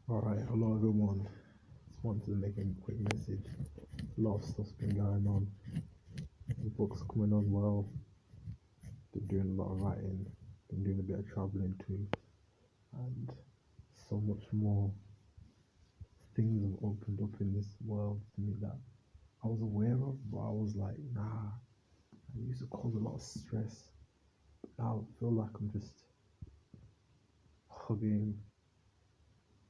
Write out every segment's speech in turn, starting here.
Alright, hello everyone. Just wanted to make a quick message. A lot of stuff's been going on. The book's coming on well. Been doing a lot of writing. Been doing a bit of traveling too. And so much more things have opened up in this world to me that I was aware of, but I was like, nah. I used to cause a lot of stress. But now I feel like I'm just hugging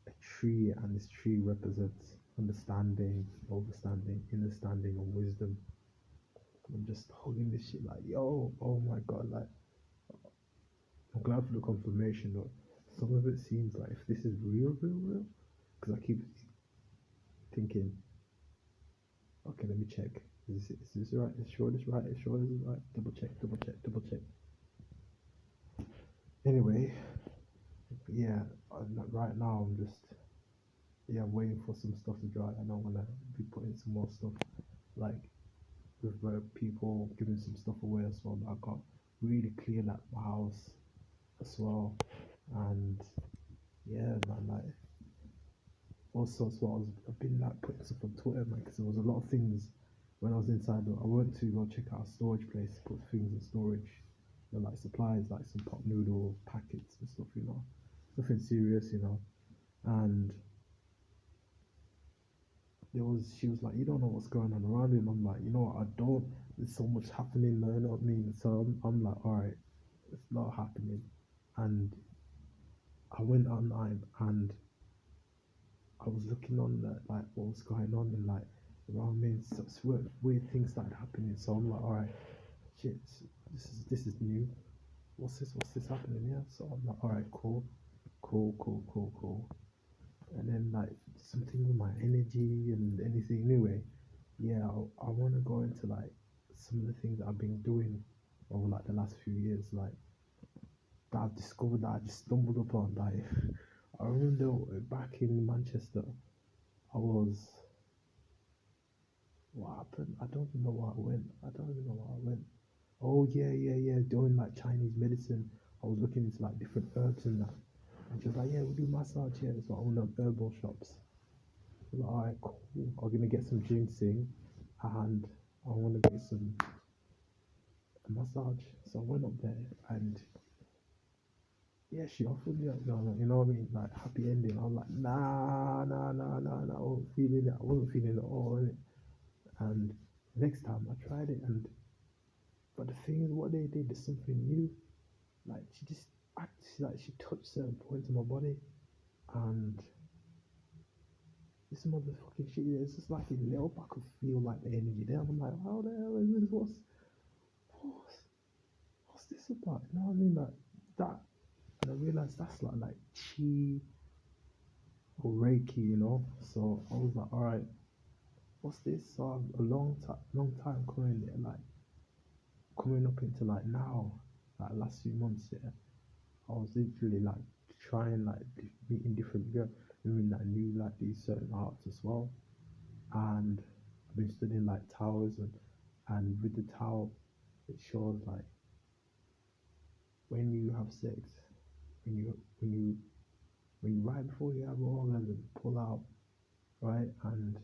a tree, and this tree represents understanding, overstanding, understanding, and wisdom. I'm just hugging this shit like, yo, oh my god, like, I'm glad for the confirmation, but some of it seems like if this is real, because I keep thinking, okay, let me check. Is this right? Is sure this right? Is sure this is right? Double check, double check, double check. Anyway, yeah, right now I'm just, yeah, waiting for some stuff to dry, and I'm gonna be putting some more stuff, like, with people giving some stuff away as well. I got really clean up my house as well, and yeah, man, like also as well, I've been like putting stuff on Twitter, man, because there was a lot of things when I was inside. I went to go check out a storage place to put things in storage, like supplies, like some pot noodle packets and stuff, nothing serious, and she was like, you don't know what's going on around you, and I'm like, you know what, I don't. There's so much happening, man, you know what I mean? So I'm like, all right, it's not happening, and I went online and I was looking on like what was going on and like around me, and weird things started happening. So I'm like, all right, shit, this is new. What's this happening here? So I'm like, all right, cool. And then like something with my energy and anything. Anyway, yeah, I want to go into like some of the things that I've been doing over like the last few years, like that I've discovered that I just stumbled upon. Like I remember back in Manchester, I was what happened? I don't even know where I went. I don't even know where I went. Oh yeah. Doing like Chinese medicine. I was looking into like different herbs and that. And she was like, yeah, we do massage here. So I own up herbal shops. I was like, alright, cool. I'm gonna get some ginseng and I wanna get some massage. So I went up there and yeah, she offered me, no, you know what I mean, like happy ending. I was like, nah. I wasn't feeling it. I wasn't feeling it at all. Innit? And next time I tried it, and but the thing is, what they did is something new. Like she just acted like she touched certain points of my body, and this motherfucking shit. It's just like in little, I could feel like the energy there. I'm like, how the hell is this? What's, what's this about? You know what I mean? Like that, and I realized that's like chi or reiki, So I was like, all right, what's this? So a long time coming there, like coming up into like now, like last few months, yeah. I was literally like trying like meeting different girls, women that knew like these certain arts as well, and I've been studying like towers, and with the tower, it shows like when you have sex, when you right before you have an orgasm, pull out, right, and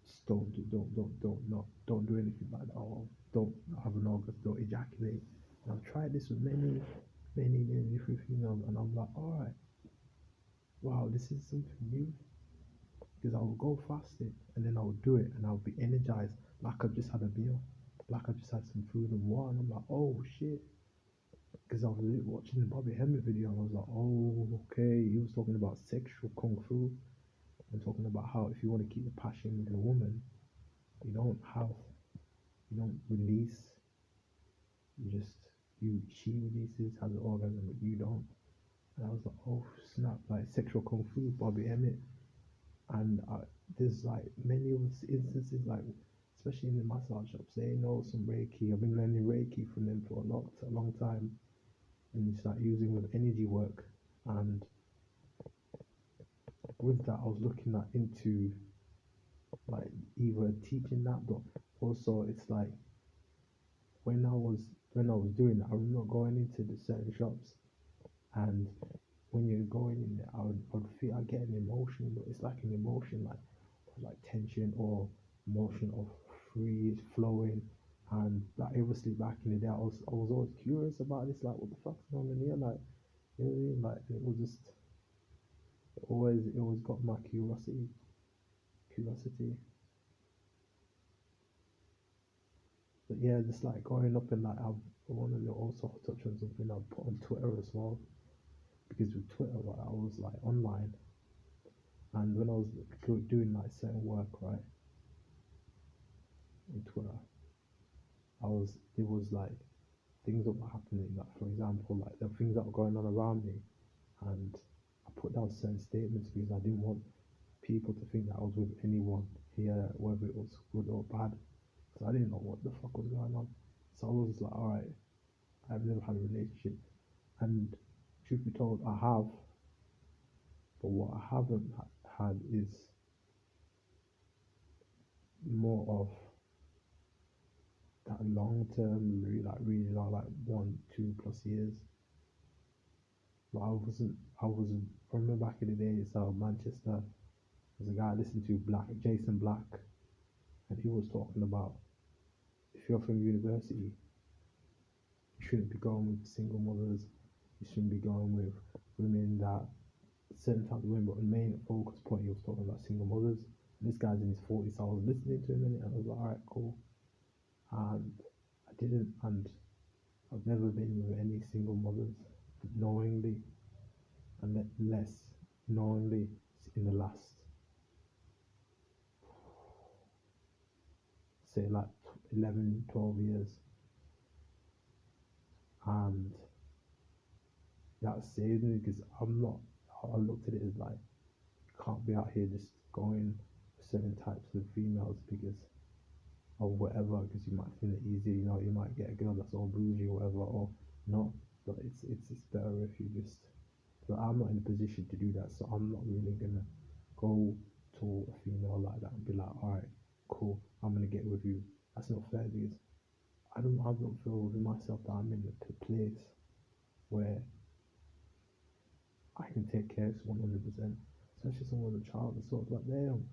just don't do anything like that, or don't have an orgasm, don't ejaculate. And I've tried this with many different females, and I'm like, all right, wow, this is something new. Because I will go fasting and then I will do it and I'll be energized like I've just had a meal, like I've just had some food and water. And I'm like, oh shit. Because I was watching the Bobby Hemmett video and I was like, oh, okay. He was talking about sexual kung fu and talking about how if you want to keep the passion with a woman, you don't have, you don't release, you just, she releases, has an orgasm, but you don't. And I was like, oh snap, like sexual kung fu, Bobby Emmett. And there's like many of instances, like especially in the massage shops, they know some Reiki. I've been learning Reiki from them for a long time, and you start using with energy work. And with that, I was looking at into like either teaching that, but also it's like when I was when I was doing it, I remember going into the certain shops, and when you're going in there, I would feel I get an emotion, but it's like an emotion like tension or emotion of free flowing. And like obviously back in the day, I was always curious about this, like what the fuck's going on here, like you know what I mean? Like it was just it always got my curiosity. But yeah, just like growing up and like I wanted to also touch on something I put on Twitter as well, because with Twitter, like, I was like online, and when I was doing like certain work, right, on Twitter, it was like things that were happening, like for example, like the things that were going on around me, and I put down certain statements because I didn't want people to think that I was with anyone here, whether it was good or bad, because I didn't know what the fuck was going on. So I was like, all right, I've never had a relationship, and truth be told, I have, but what I haven't had is more of that long term, really long, like 1, 2 plus years. But I remember back in the day, so Manchester, there's a guy I listened to, Jason Black, and he was talking about if you're from university, you shouldn't be going with single mothers, you shouldn't be going with women that certain types of women, but the main focus point he was talking about single mothers. And this guy's in his 40s, so I was listening to him and I was like, alright, cool. And I didn't, and I've never been with any single mothers knowingly, and less knowingly in the last, say, like 11, 12 years. And that saved me because I looked at it as like, you can't be out here just going with certain types of females because or whatever, because you might feel it easy, you might get a girl that's all bougie or whatever, or not. But it's better if you just. But I'm not in a position to do that, so I'm not really gonna go to a female like that and be like, all right, cool, I'm gonna get with you. That's not fair because I don't feel with myself that I'm in a place where I can take care of 100%, especially someone with a child. It's sort of like, damn,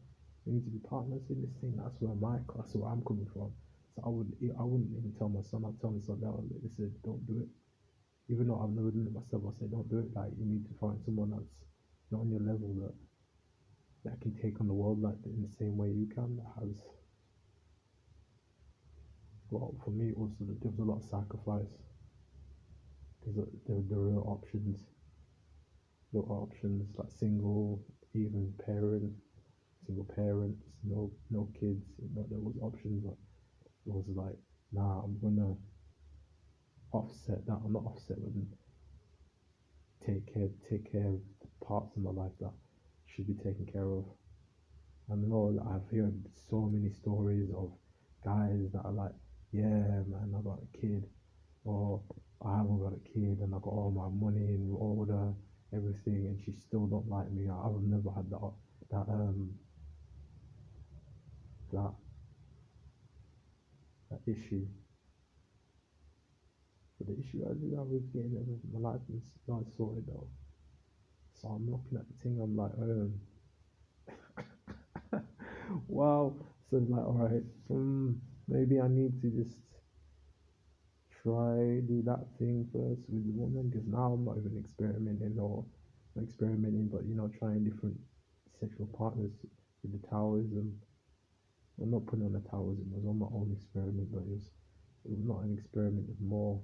we need to be partners in this thing. That's where I'm coming from. So I wouldn't even tell my son. I'd tell my son, no, listen, don't do it. Even though I've never done it myself, I say, don't do it. Like, you need to find someone that's not on your level that can take on the world like in the same way you can. That has, well, for me, also there was a lot of sacrifice. There are real options. There are options like even parent, single parents, no kids. There was options. But it was like, nah, I'm gonna offset that. I'm not offset, but take care of the parts of my life that should be taken care of. And I know that I've heard so many stories of guys that are like, yeah, man, I got a kid, or I haven't got a kid, and I got all my money in order, everything, and she still don't like me. I've never had that that that issue. But the issue I do have with getting my life is not sorted out. So I'm looking at the thing, I'm like, wow. So it's like, all right, maybe I need to just try do that thing first with the woman because now I'm not even experimenting or not experimenting, but trying different sexual partners with the Taoism. I'm not putting on the Taoism, it was on my own experiment, but it was not an experiment, it was more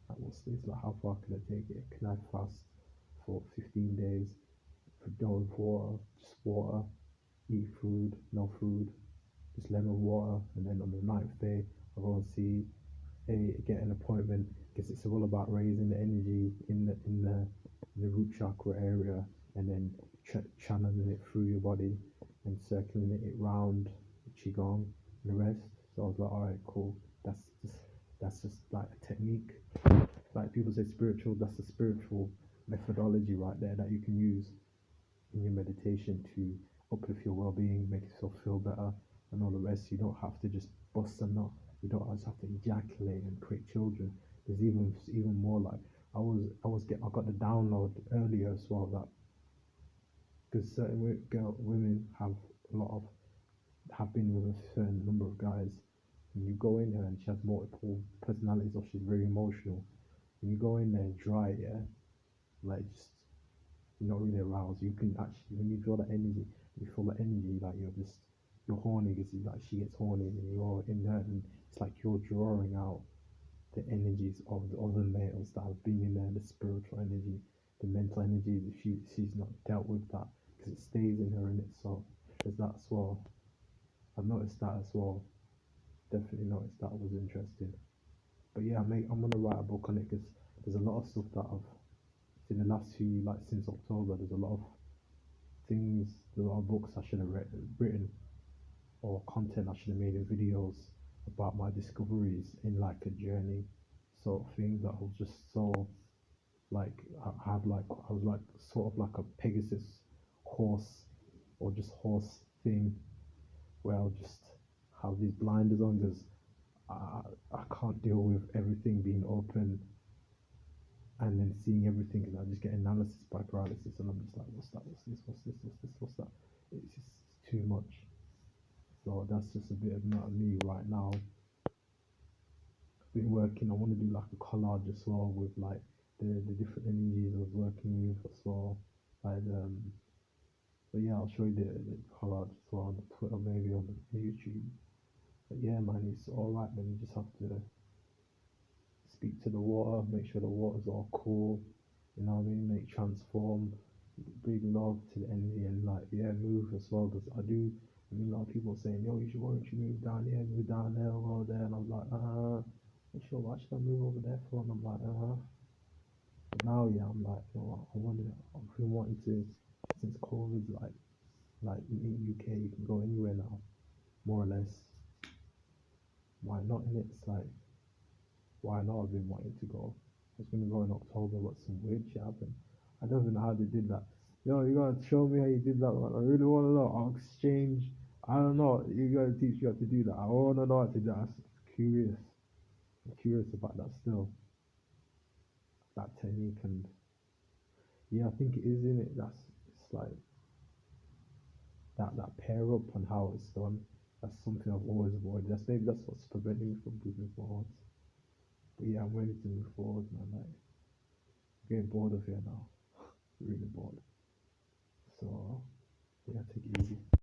like what's this, like how far can I take it? Can I fast for 15 days for no water, just water, eat food, no food, just lemon water, and then on the ninth day I go and see get an appointment because it's all about raising the energy in the root chakra area, and then channeling it through your body and circling it round the qigong and the rest. So I was like, all right, cool. That's just like a technique. Like people say spiritual, that's a spiritual methodology right there that you can use in your meditation to uplift your well-being, make yourself feel better, and all the rest. You don't have to just bust a nut. You don't just have to ejaculate and create children. There's even more like I got the download earlier as well that because certain women have been with a certain number of guys. When you go in her and she has multiple personalities or she's very emotional, when you go in there dry, yeah, like just you're not really aroused. You can actually when you draw that energy, you feel the energy like you're horny because like she gets horny and you're in there and it's like you're drawing out the energies of the other males that have been in there, the spiritual energy, the mental energy. If she's not dealt with that because it stays in her in it. So there's that as well. I've noticed that as well. Definitely noticed that was interesting. But yeah, mate, I'm gonna write a book on it because there's a lot of stuff that I've in the last few like since October. There's a lot of things, there's a lot of books I should have written or content I should have made in videos about my discoveries in like a journey sort of thing that was just so like I was like sort of like a Pegasus horse or just horse thing where I'll just have these blinders on because I can't deal with everything being open and then seeing everything because I just get analysis by paralysis and I'm just like what's that, what's this, what's this, what's this, what's that. It's just too much. So that's just a bit of me right now. I've been working. I want to do like a collage as well with like the different energies I was working with as well. Like but yeah, I'll show you the collage as well on the Twitter, maybe on the YouTube. But yeah, man, it's all right. Man, you just have to speak to the water, make sure the water's all cool. You know what I mean? Make transform, bring love to the energy and like yeah, move as well. Because I do. I mean, a lot of people saying, "Yo, you should why don't you move down here, move down there, go there," and I'm like, not sure why should I move over there for? And I'm like, But now, yeah, I'm like, you know what? I've been wanting to since COVID's like in the UK, you can go anywhere now, more or less. Why not? And it's like, why not? I've been wanting to go. I was gonna go in October, but some weird shit happened. I don't even know how they did that. Yo, you gotta show me how you did that one. I really wanna know. I'll exchange. I don't know. You gotta teach me how to do that. I wanna know how to do that. I'm curious. I'm curious about that still. That technique and yeah, I think it is in it. That's it's like that pair up and how it's done. That's something I've always avoided. That's what's preventing me from moving forward. But yeah, I'm ready to move forward, man. Like, I'm getting bored of here now. Really bored. So yeah, take it easy.